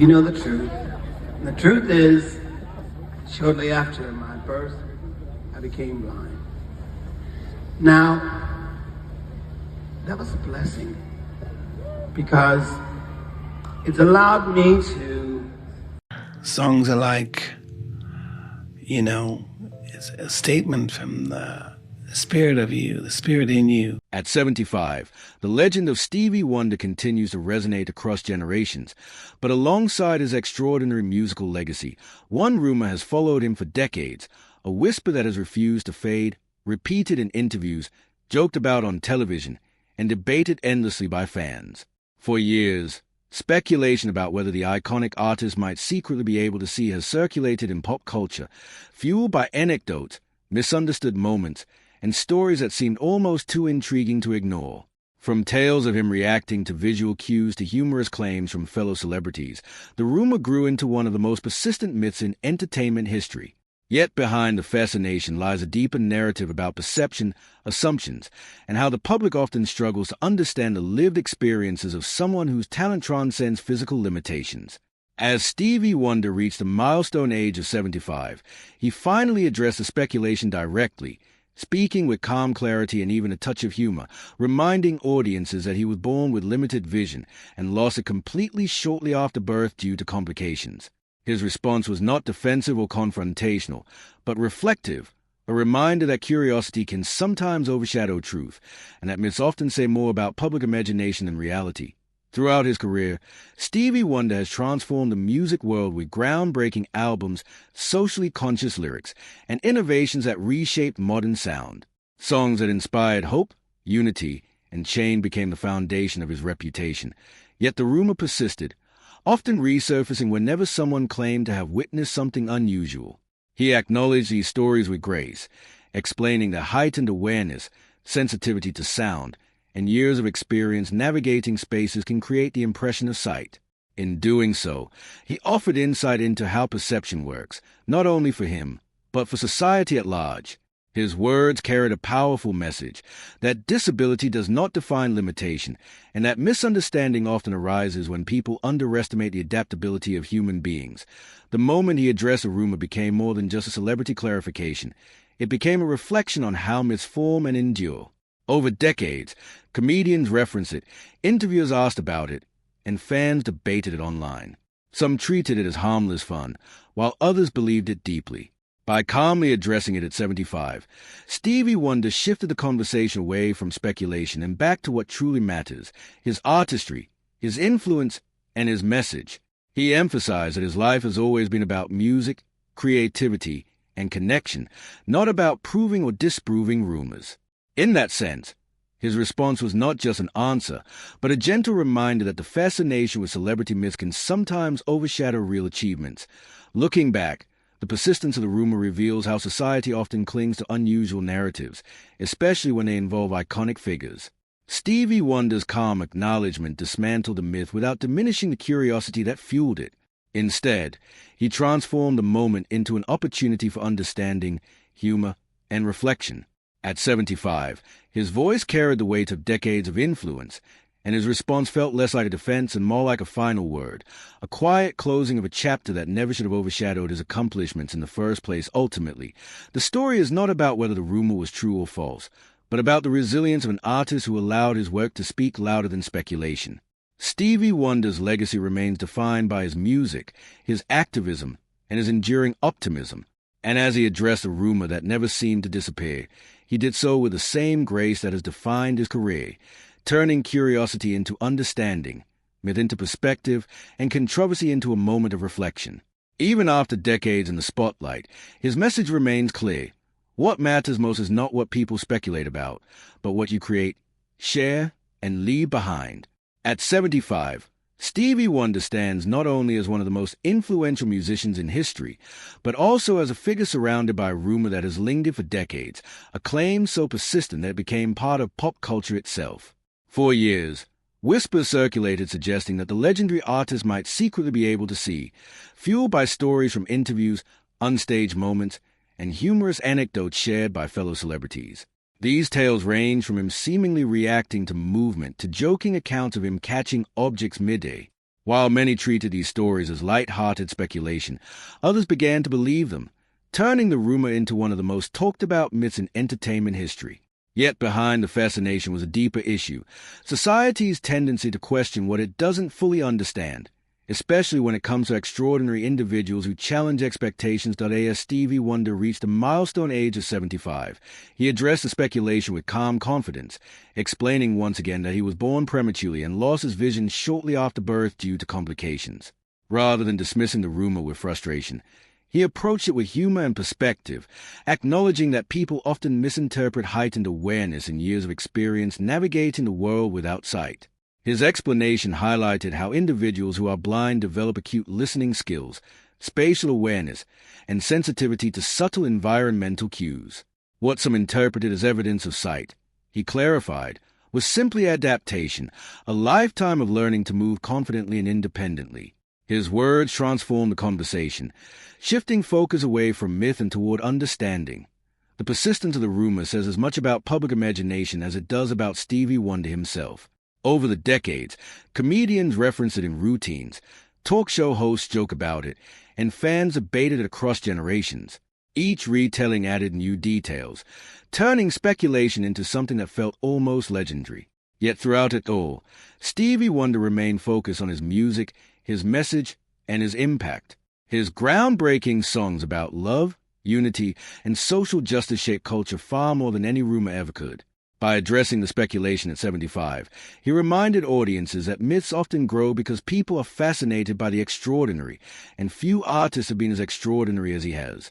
You know the truth. The truth is, shortly after my birth, I became blind. Now, that was a blessing because it's allowed me to. Songs are like, it's a statement from the spirit of you, the spirit in you. At 75, the legend of Stevie Wonder continues to resonate across generations, but alongside his extraordinary musical legacy, one rumor has followed him for decades, a whisper that has refused to fade, repeated in interviews, joked about on television, and debated endlessly by fans. For years, speculation about whether the iconic artist might secretly be able to see has circulated in pop culture, fueled by anecdotes, misunderstood moments, and stories that seemed almost too intriguing to ignore. From tales of him reacting to visual cues to humorous claims from fellow celebrities, the rumor grew into one of the most persistent myths in entertainment history. Yet behind the fascination lies a deeper narrative about perception, assumptions, and how the public often struggles to understand the lived experiences of someone whose talent transcends physical limitations. As Stevie Wonder reached the milestone age of 75, he finally addressed the speculation directly, speaking with calm clarity and even a touch of humor, reminding audiences that he was born with limited vision and lost it completely shortly after birth due to complications. His response was not defensive or confrontational, but reflective, a reminder that curiosity can sometimes overshadow truth, and that myths often say more about public imagination than reality. Throughout his career, Stevie Wonder has transformed the music world with groundbreaking albums, socially conscious lyrics, and innovations that reshaped modern sound. Songs that inspired hope, unity, and change became the foundation of his reputation. Yet the rumor persisted, often resurfacing whenever someone claimed to have witnessed something unusual. He acknowledged these stories with grace, explaining that heightened awareness, sensitivity to sound, and years of experience navigating spaces can create the impression of sight. In doing so, he offered insight into how perception works, not only for him, but for society at large. His words carried a powerful message that disability does not define limitation, and that misunderstanding often arises when people underestimate the adaptability of human beings. The moment he addressed a rumor became more than just a celebrity clarification. It became a reflection on how myths form and endure. Over decades, comedians referenced it, interviewers asked about it, and fans debated it online. Some treated it as harmless fun, while others believed it deeply. By calmly addressing it at 75, Stevie Wonder shifted the conversation away from speculation and back to what truly matters: his artistry, his influence, and his message. He emphasized that his life has always been about music, creativity, and connection, not about proving or disproving rumors. In that sense, his response was not just an answer, but a gentle reminder that the fascination with celebrity myths can sometimes overshadow real achievements. Looking back, the persistence of the rumor reveals how society often clings to unusual narratives, especially when they involve iconic figures. Stevie Wonder's calm acknowledgement dismantled the myth without diminishing the curiosity that fueled it. Instead, he transformed the moment into an opportunity for understanding, humor, and reflection. At 75, his voice carried the weight of decades of influence, and his response felt less like a defense and more like a final word, a quiet closing of a chapter that never should have overshadowed his accomplishments in the first place. Ultimately, the story is not about whether the rumor was true or false, but about the resilience of an artist who allowed his work to speak louder than speculation. Stevie Wonder's legacy remains defined by his music, his activism, and his enduring optimism. And as he addressed a rumor that never seemed to disappear, he did so with the same grace that has defined his career, turning curiosity into understanding, myth into perspective, and controversy into a moment of reflection. Even after decades in the spotlight, his message remains clear. What matters most is not what people speculate about, but what you create, share, and leave behind. At 75, Stevie Wonder stands not only as one of the most influential musicians in history, but also as a figure surrounded by a rumor that has lingered for decades, a claim so persistent that it became part of pop culture itself. For years, whispers circulated suggesting that the legendary artist might secretly be able to see, fueled by stories from interviews, onstage moments, and humorous anecdotes shared by fellow celebrities. These tales range from him seemingly reacting to movement to joking accounts of him catching objects midday. While many treated these stories as light-hearted speculation, others began to believe them, turning the rumor into one of the most talked-about myths in entertainment history. Yet behind the fascination was a deeper issue: society's tendency to question what it doesn't fully understand, especially when it comes to extraordinary individuals who challenge expectations. As Stevie Wonder reached the milestone age of 75, he addressed the speculation with calm confidence, explaining once again that he was born prematurely and lost his vision shortly after birth due to complications. Rather than dismissing the rumor with frustration, he approached it with humor and perspective, acknowledging that people often misinterpret heightened awareness in years of experience navigating the world without sight. His explanation highlighted how individuals who are blind develop acute listening skills, spatial awareness, and sensitivity to subtle environmental cues. What some interpreted as evidence of sight, he clarified, was simply adaptation, a lifetime of learning to move confidently and independently. His words transformed the conversation, shifting focus away from myth and toward understanding. The persistence of the rumor says as much about public imagination as it does about Stevie Wonder himself. Over the decades, comedians reference it in routines, talk show hosts joke about it, and fans debated it across generations. Each retelling added new details, turning speculation into something that felt almost legendary. Yet throughout it all, Stevie Wonder remained focused on his music, his message, and his impact. His groundbreaking songs about love, unity, and social justice shaped culture far more than any rumor ever could. By addressing the speculation at 75, he reminded audiences that myths often grow because people are fascinated by the extraordinary, and few artists have been as extraordinary as he has.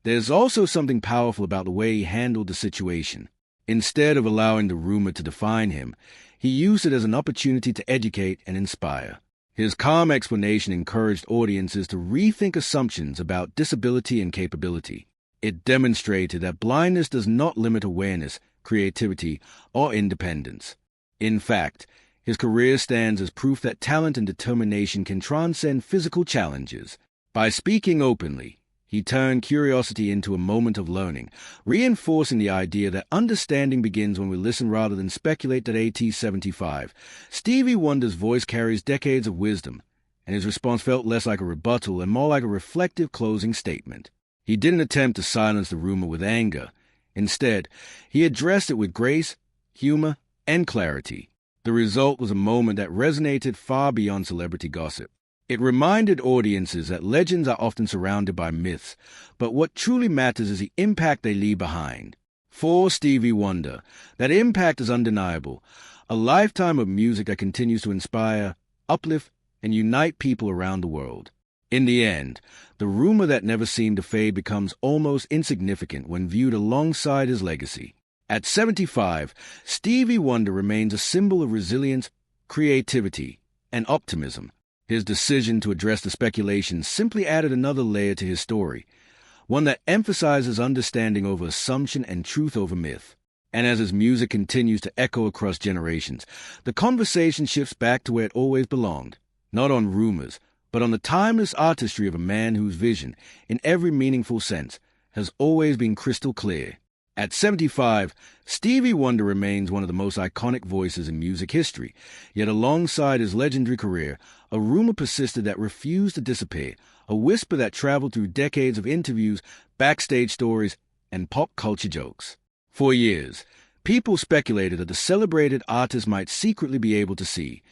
There's also something powerful about the way he handled the situation. Instead of allowing the rumor to define him, he used it as an opportunity to educate and inspire. His calm explanation encouraged audiences to rethink assumptions about disability and capability. It demonstrated that blindness does not limit awareness, creativity, or independence. In fact, his career stands as proof that talent and determination can transcend physical challenges. By speaking openly, he turned curiosity into a moment of learning, reinforcing the idea that understanding begins when we listen rather than speculate. At 75, Stevie Wonder's voice carries decades of wisdom, and his response felt less like a rebuttal and more like a reflective closing statement. He didn't attempt to silence the rumor with anger. Instead, he addressed it with grace, humor, and clarity. The result was a moment that resonated far beyond celebrity gossip. It reminded audiences that legends are often surrounded by myths, but what truly matters is the impact they leave behind. For Stevie Wonder, that impact is undeniable, a lifetime of music that continues to inspire, uplift, and unite people around the world. In the end, the rumor that never seemed to fade becomes almost insignificant when viewed alongside his legacy. At 75, Stevie Wonder remains a symbol of resilience, creativity, and optimism. His decision to address the speculation simply added another layer to his story, one that emphasizes understanding over assumption and truth over myth. And as his music continues to echo across generations, the conversation shifts back to where it always belonged, not on rumors, but on the timeless artistry of a man whose vision, in every meaningful sense, has always been crystal clear. At 75, Stevie Wonder remains one of the most iconic voices in music history, yet alongside his legendary career, a rumor persisted that refused to disappear, a whisper that traveled through decades of interviews, backstage stories, and pop culture jokes. For years, people speculated that the celebrated artist might secretly be able to see,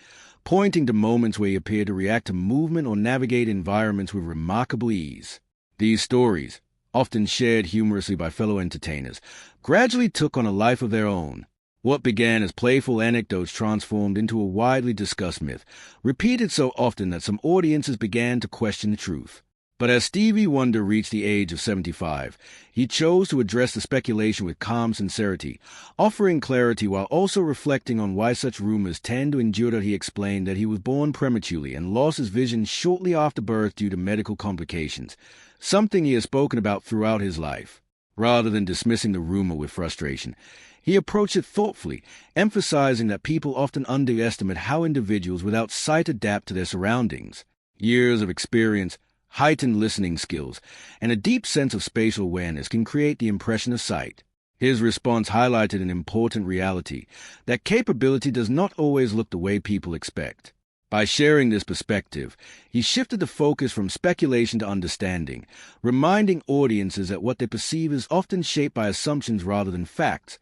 pointing to moments where he appeared to react to movement or navigate environments with remarkable ease. These stories, often shared humorously by fellow entertainers, gradually took on a life of their own. What began as playful anecdotes transformed into a widely discussed myth, repeated so often that some audiences began to question the truth. But as Stevie Wonder reached the age of 75, he chose to address the speculation with calm sincerity, offering clarity while also reflecting on why such rumors tend to endure. He explained that he was born prematurely and lost his vision shortly after birth due to medical complications, something he has spoken about throughout his life. Rather than dismissing the rumor with frustration, he approached it thoughtfully, emphasizing that people often underestimate how individuals without sight adapt to their surroundings. Years of experience, heightened listening skills, and a deep sense of spatial awareness can create the impression of sight. His response highlighted an important reality, that capability does not always look the way people expect. By sharing this perspective, he shifted the focus from speculation to understanding, reminding audiences that what they perceive is often shaped by assumptions rather than facts.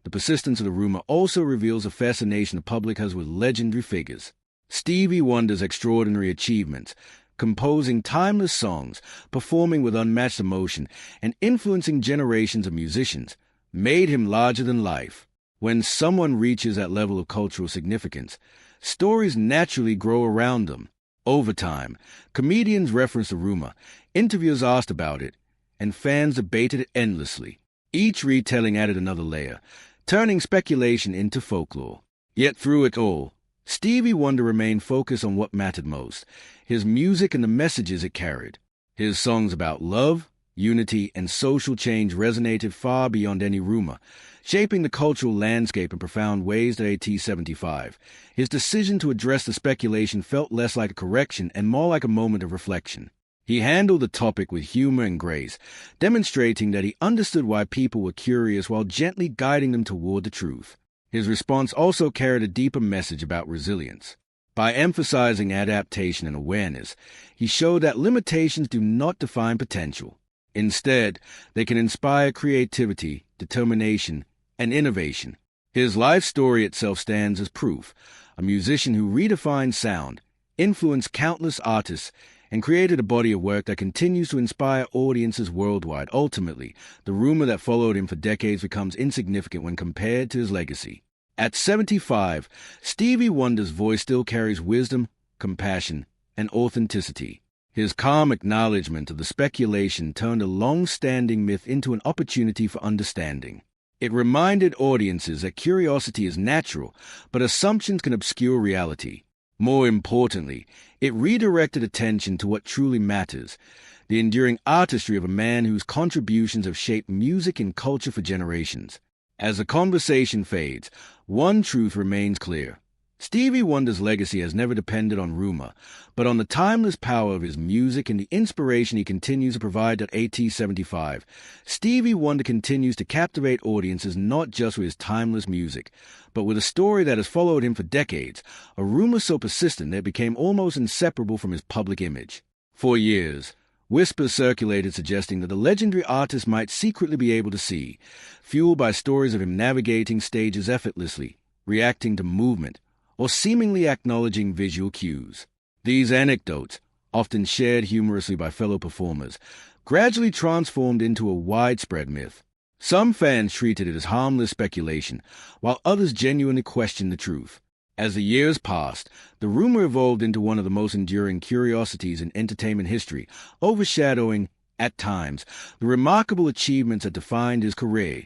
The persistence of the rumor also reveals the fascination the public has with legendary figures. Stevie Wonder's extraordinary achievements, composing timeless songs, performing with unmatched emotion, and influencing generations of musicians, made him larger than life. When someone reaches that level of cultural significance, stories naturally grow around them. Over time, comedians referenced the rumor, interviewers asked about it, and fans debated it endlessly. Each retelling added another layer, turning speculation into folklore. Yet through it all, Stevie Wonder remained focused on what mattered most, his music and the messages it carried. His songs about love, unity, and social change resonated far beyond any rumor, shaping the cultural landscape in profound ways that AT-75. His decision to address the speculation felt less like a correction and more like a moment of reflection. He handled the topic with humor and grace, demonstrating that he understood why people were curious while gently guiding them toward the truth. His response also carried a deeper message about resilience. By emphasizing adaptation and awareness, he showed that limitations do not define potential. Instead, they can inspire creativity, determination, and innovation. His life story itself stands as proof. A musician who redefined sound, influenced countless artists, and created a body of work that continues to inspire audiences worldwide. Ultimately, the rumor that followed him for decades becomes insignificant when compared to his legacy. At 75, Stevie Wonder's voice still carries wisdom, compassion, and authenticity. His calm acknowledgement of the speculation turned a long-standing myth into an opportunity for understanding. It reminded audiences that curiosity is natural, but assumptions can obscure reality. More importantly, it redirected attention to what truly matters, the enduring artistry of a man whose contributions have shaped music and culture for generations. As the conversation fades, one truth remains clear. Stevie Wonder's legacy has never depended on rumor, but on the timeless power of his music and the inspiration he continues to provide at AT-75. Stevie Wonder continues to captivate audiences not just with his timeless music, but with a story that has followed him for decades, a rumor so persistent that it became almost inseparable from his public image. For years, whispers circulated suggesting that the legendary artist might secretly be able to see, fueled by stories of him navigating stages effortlessly, reacting to movement, or seemingly acknowledging visual cues. These anecdotes, often shared humorously by fellow performers, gradually transformed into a widespread myth. Some fans treated it as harmless speculation, while others genuinely questioned the truth. As the years passed, the rumor evolved into one of the most enduring curiosities in entertainment history, overshadowing, at times, the remarkable achievements that defined his career.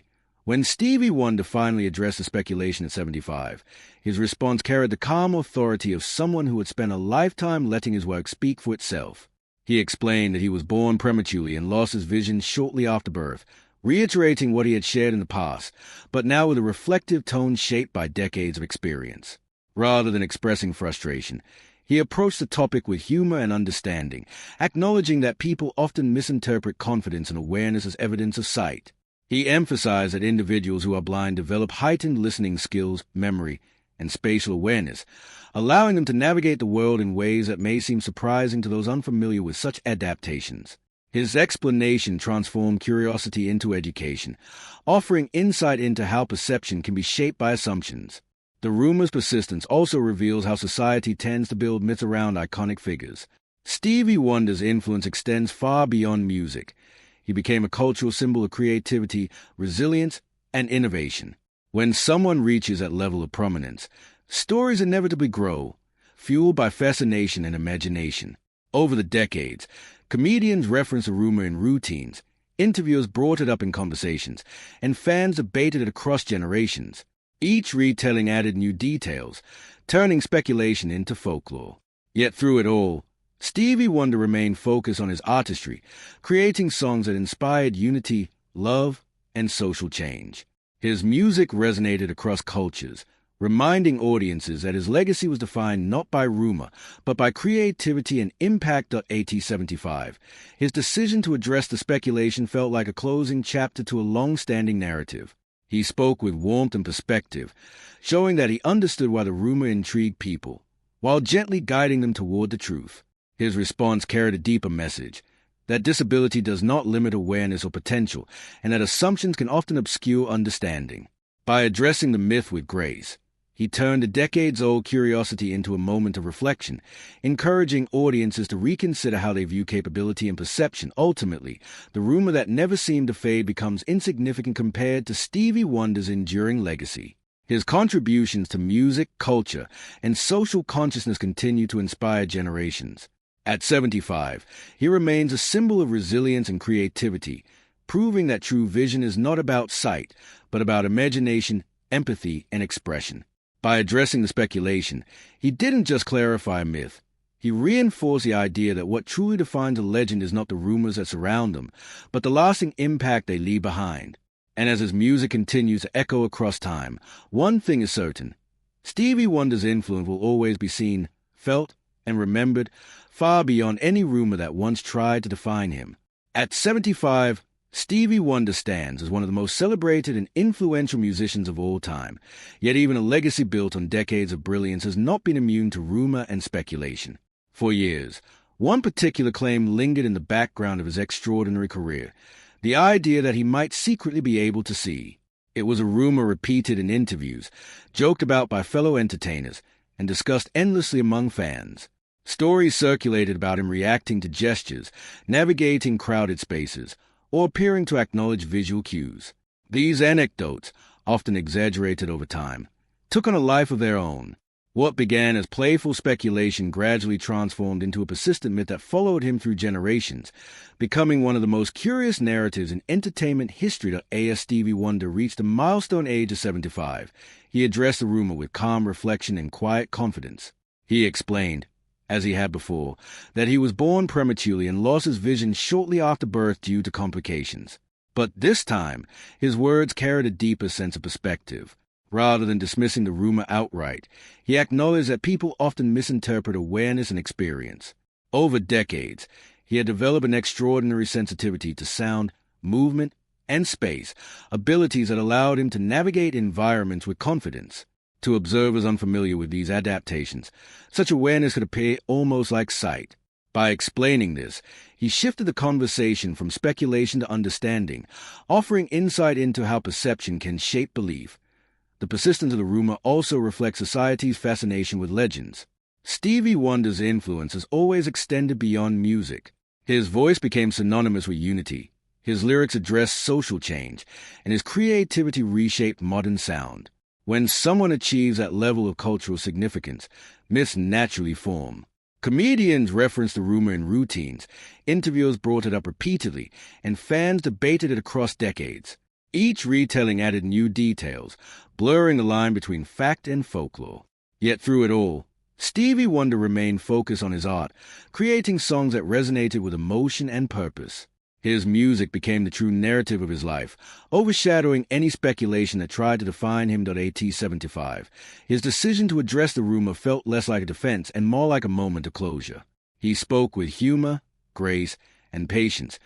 When Stevie Wonder finally addressed the speculation at 75, his response carried the calm authority of someone who had spent a lifetime letting his work speak for itself. He explained that he was born prematurely and lost his vision shortly after birth, reiterating what he had shared in the past, but now with a reflective tone shaped by decades of experience. Rather than expressing frustration, he approached the topic with humor and understanding, acknowledging that people often misinterpret confidence and awareness as evidence of sight. He emphasized that individuals who are blind develop heightened listening skills, memory, and spatial awareness, allowing them to navigate the world in ways that may seem surprising to those unfamiliar with such adaptations. His explanation transformed curiosity into education, offering insight into how perception can be shaped by assumptions. The rumor's persistence also reveals how society tends to build myths around iconic figures. Stevie Wonder's influence extends far beyond music. He became a cultural symbol of creativity, resilience, and innovation. When someone reaches that level of prominence, stories inevitably grow, fueled by fascination and imagination. Over the decades, comedians referenced the rumor in routines, interviewers brought it up in conversations, and fans debated it across generations. Each retelling added new details, turning speculation into folklore. Yet through it all, Stevie Wonder remained focused on his artistry, creating songs that inspired unity, love, and social change. His music resonated across cultures, reminding audiences that his legacy was defined not by rumor, but by creativity and impact. AT-75. His decision to address the speculation felt like a closing chapter to a long-standing narrative. He spoke with warmth and perspective, showing that he understood why the rumor intrigued people. while gently guiding them toward the truth. His response carried a deeper message, that disability does not limit awareness or potential, and that assumptions can often obscure understanding. By addressing the myth with grace, he turned a decades-old curiosity into a moment of reflection, encouraging audiences to reconsider how they view capability and perception. Ultimately, the rumor that never seemed to fade becomes insignificant compared to Stevie Wonder's enduring legacy. His contributions to music, culture, and social consciousness continue to inspire generations. At 75, he remains a symbol of resilience and creativity, proving that true vision is not about sight, but about imagination, empathy, and expression. By addressing the speculation, he didn't just clarify a myth. He reinforced the idea that what truly defines a legend is not the rumors that surround them, but the lasting impact they leave behind. And as his music continues to echo across time, one thing is certain. Stevie Wonder's influence will always be seen, felt, and remembered far beyond any rumor that once tried to define him. At 75, Stevie Wonder stands as one of the most celebrated and influential musicians of all time, yet even a legacy built on decades of brilliance has not been immune to rumor and speculation. For years, one particular claim lingered in the background of his extraordinary career, the idea that he might secretly be able to see. It was a rumor repeated in interviews, joked about by fellow entertainers, and discussed endlessly among fans. Stories circulated about him reacting to gestures, navigating crowded spaces, or appearing to acknowledge visual cues. These anecdotes, often exaggerated over time, took on a life of their own. What began as playful speculation gradually transformed into a persistent myth that followed him through generations, becoming one of the most curious narratives in entertainment history. As Stevie Wonder reached the milestone age of 75, he addressed the rumor with calm reflection and quiet confidence. He explained, as he had before, that he was born prematurely and lost his vision shortly after birth due to complications. But this time, his words carried a deeper sense of perspective. Rather than dismissing the rumor outright, he acknowledged that people often misinterpret awareness and experience. Over decades, he had developed an extraordinary sensitivity to sound, movement, and space, abilities that allowed him to navigate environments with confidence. To observers unfamiliar with these adaptations, such awareness could appear almost like sight. By explaining this, he shifted the conversation from speculation to understanding, offering insight into how perception can shape belief. The persistence of the rumor also reflects society's fascination with legends. Stevie Wonder's influence has always extended beyond music. His voice became synonymous with unity. His lyrics addressed social change, and his creativity reshaped modern sound. When someone achieves that level of cultural significance, myths naturally form. Comedians referenced the rumor in routines, interviewers brought it up repeatedly, and fans debated it across decades. Each retelling added new details, blurring the line between fact and folklore. Yet through it all, Stevie Wonder remained focused on his art, creating songs that resonated with emotion and purpose. His music became the true narrative of his life, overshadowing any speculation that tried to define him. At 75, his decision to address the rumor felt less like a defense and more like a moment of closure. He spoke with humor, grace, and patience,